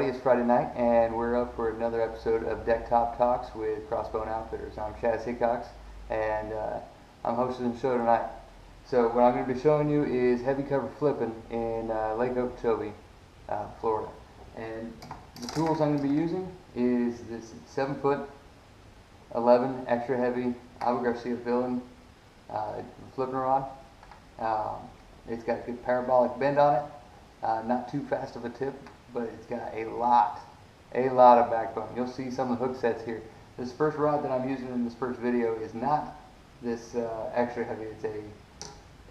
everybody, it's Friday night and we're up for another episode of Deck Top Talks with Crossbone Outfitters. I'm Chaz Hickox and I'm hosting the show tonight. So what I'm going to be showing you is heavy cover flipping in Lake Okeechobee, Florida. And the tools I'm going to be using is this 7'11" extra heavy Abu Garcia villain flipping rod. It's got a good parabolic bend on it. Not too fast of a tip, but it's got a lot of backbone. You'll see some of the hook sets here. This first rod that I'm using in this first video is not this extra heavy. It's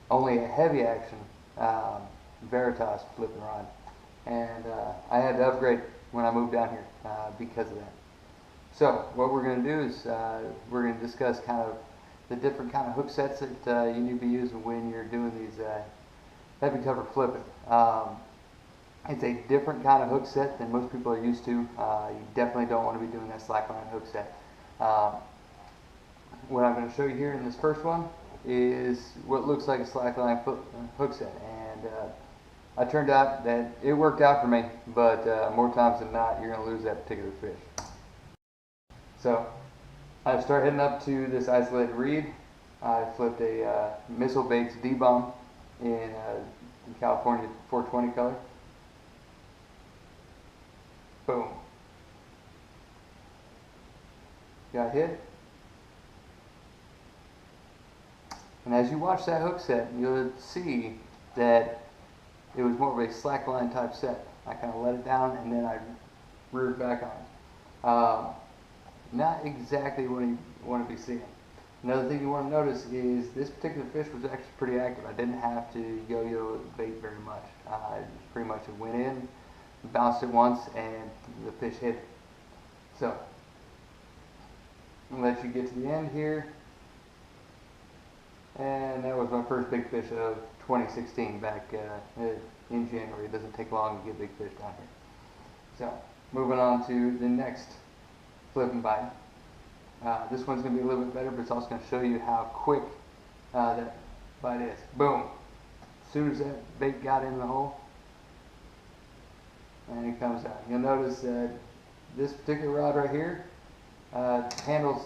only a heavy action Veritas flipping rod, and I had to upgrade when I moved down here because of that. So what we're going to do is we're going to discuss kind of the different kind of hook sets that you need to be using when you're doing these heavy cover flipping. It's a different kind of hook set than most people are used to. You definitely don't want to be doing that slackline hook set. What I'm going to show you here in this first one is what looks like a slackline hook set, and it turned out that it worked out for me, but more times than not you're going to lose that particular fish. So I start heading up to this isolated reed. I flipped a Missile Baits D-bomb in California 420 color. Boom. Got hit. And as you watch that hook set, you'll see that it was more of a slackline type set. I kind of let it down and then I reared back on it. Not exactly what you want to be seeing. Another thing you want to notice is this particular fish was actually pretty active. I didn't have to yo-yo the bait very much. Pretty much it went in, bounced it once, and the fish hit it. So, I'll let you get to the end here. And that was my first big fish of 2016 back in January. It doesn't take long to get big fish down here. So, moving on to the next flipping bite. This one's going to be a little bit better, but it's also going to show you how quick that bite is. Boom! As soon as that bait got in the hole, and it comes out. You'll notice that this particular rod right here handles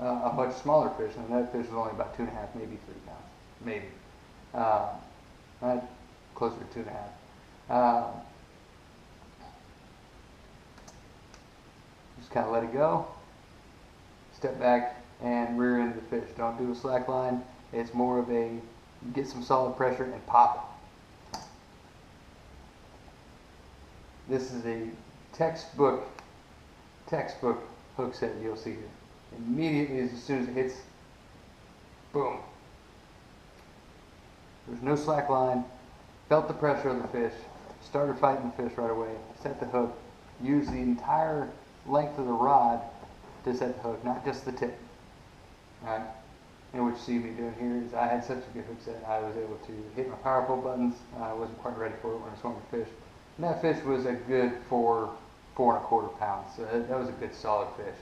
a much smaller fish, and that fish is only about 2.5, maybe 3 pounds, maybe. Closer to 2.5. Just kind of let it go. Step back and rear end the fish. Don't do a slack line. It's more of a get some solid pressure and pop it. This is a textbook hook set you'll see here. Immediately as soon as it hits, boom. There's no slack line. Felt the pressure of the fish. Started fighting the fish right away. Set the hook. Use the entire length of the rod to set the hook, not just the tip. Alright? And what you see me doing here is I had such a good hook set, I was able to hit my power pull buttons. I wasn't quite ready for it when I swung the fish. And that fish was a good 4.25 pounds. So that was a good solid fish.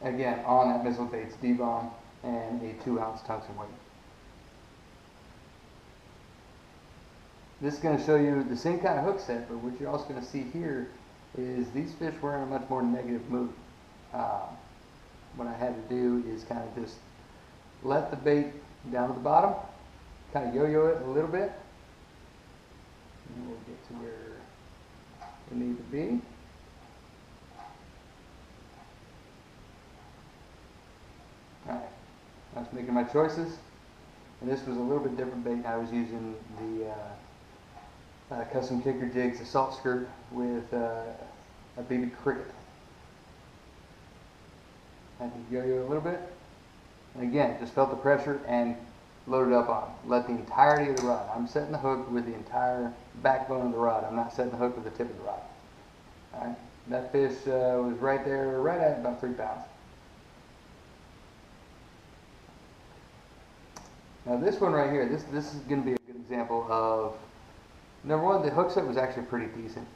Again, on that Missile Baits D-bomb and a 2-ounce tungsten weight. This is going to show you the same kind of hook set, but what you're also going to see here is these fish were in a much more negative mood. What I had to do is kind of just let the bait down to the bottom, kind of yo-yo it a little bit, and we'll get to where we need to be. Alright, I was making my choices, and this was a little bit different bait. I was using the Custom Kicker Jigs assault skirt with a baby cricket. I had to yo-yo a little bit, and again, just felt the pressure and loaded up on it. Let the entirety of the rod. I'm setting the hook with the entire backbone of the rod. I'm not setting the hook with the tip of the rod. Alright, that fish was right there, right at about 3 pounds. Now this one right here, this is going to be a good example of, number one, the hook set was actually pretty decent,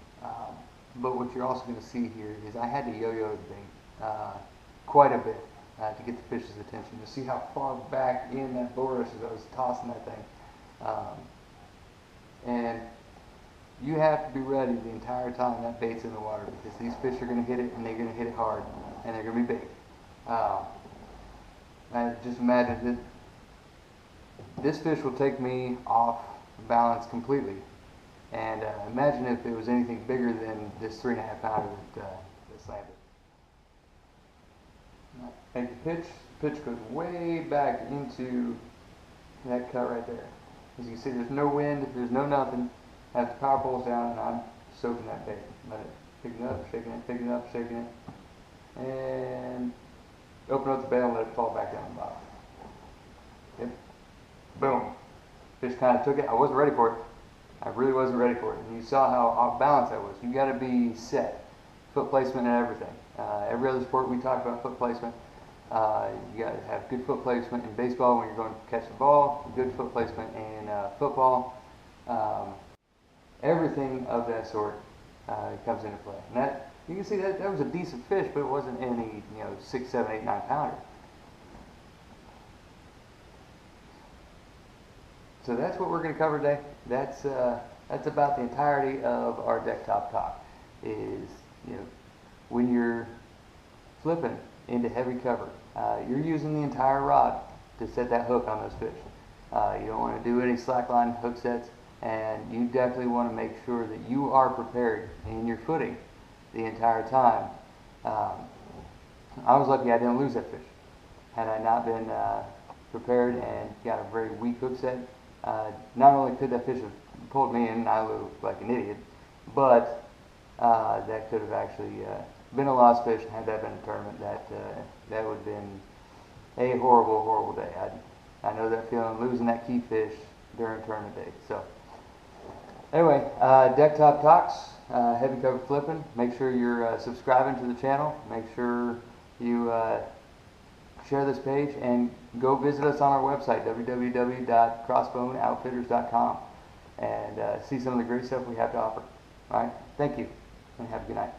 but what you're also going to see here is I had to yo-yo the bait quite a bit to get the fish's attention. To see how far back in that bulrush as I was tossing that thing. And you have to be ready the entire time that bait's in the water, because these fish are going to hit it, and they're going to hit it hard, and they're going to be big. I just imagine that this fish will take me off balance completely. And imagine if it was anything bigger than this 3.5 pounder that slammed it. Take the pitch. The pitch goes way back into that cut right there. As you can see, there's no wind, there's no nothing. I have the power poles down, and I'm soaking that bait. Let it picking it up, shaking it, picking it up, shaking it, and open up the bail and let it fall back down the bottom. Yep. Boom. Fish kind of took it. I wasn't ready for it. I really wasn't ready for it. And you saw how off balance I was. You got to be set. Foot placement and everything. Every other sport we talk about foot placement. You got to have good foot placement in baseball when you're going to catch the ball. Good foot placement in football. Everything of that sort comes into play. And that, you can see that was a decent fish, but it wasn't any 6, 7, 8, 9 pounder. So that's what we're going to cover today. That's about the entirety of our deck top talk. Is when you're flipping into heavy cover, you're using the entire rod to set that hook on those fish. You don't want to do any slackline hook sets, and you definitely want to make sure that you are prepared in your footing the entire time. I was lucky I didn't lose that fish. Had I not been prepared and got a very weak hook set, not only could that fish have pulled me in and I looked like an idiot, but that could have actually been a lost fish. And had that been a tournament, that would have been a horrible, horrible day. I know that feeling, losing that key fish during tournament day. So anyway, Deck Top Talks, heavy cover flipping. Make sure you're subscribing to the channel. Make sure you share this page, and go visit us on our website, www.crossboneoutfitters.com, and see some of the great stuff we have to offer. All right, thank you, and have a good night.